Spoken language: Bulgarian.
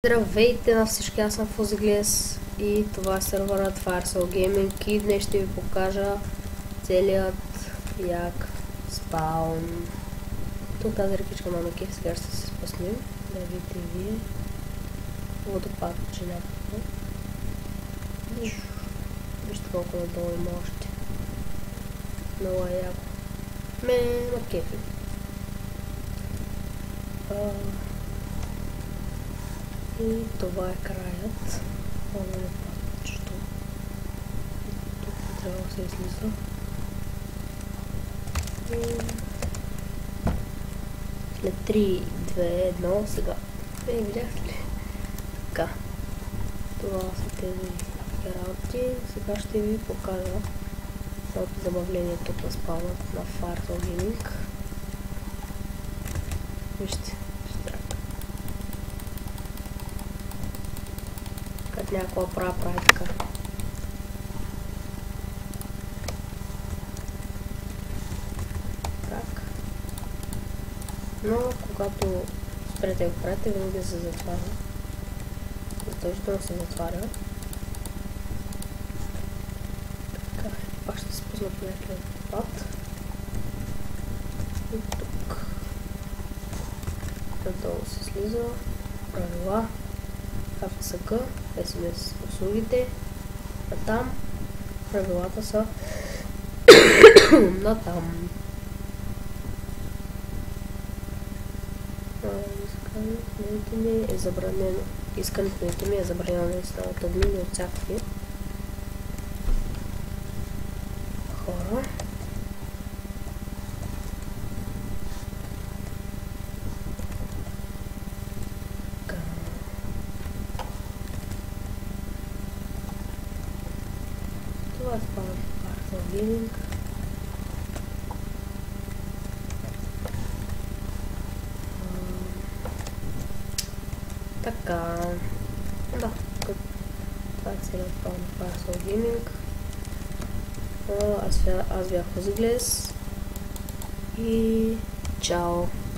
Здравейте на всички, аз съм Фузиглес и това е серверът Firesale Gaming и днес ще ви покажа целият як спаун. Тук тази рекичка на Макив, сега ще се спаснем, да видите и вие. Водопад, че някакво. Вижте колко надолу има още. Много е яко. Макефи. И това е краят. Много е пътчето. Тук трябва да се излиза. След 3, 2, 1, сега. Видяхте ли? Така. Това са тези работи. Сега ще ви покажа цялото забавление тук на спаунът на Firesale Gaming. Вижте. Като някаква прави така. Так. Но когато спрете го правите, винаги се затваря. Задължително се затваря. Така, пак ще се пусна по някакъв път. И тук. Надолу се слиза. Правила. КФСК, SMS услугите, а там правилата са на там. Искането ми е забранено. Искането ми е забранено наистина от админи, от всякакви хора. Това е Firesale Gaming. Така. Да, това е целият план на Firesale Gaming. Аз бях Фузиглес и чао!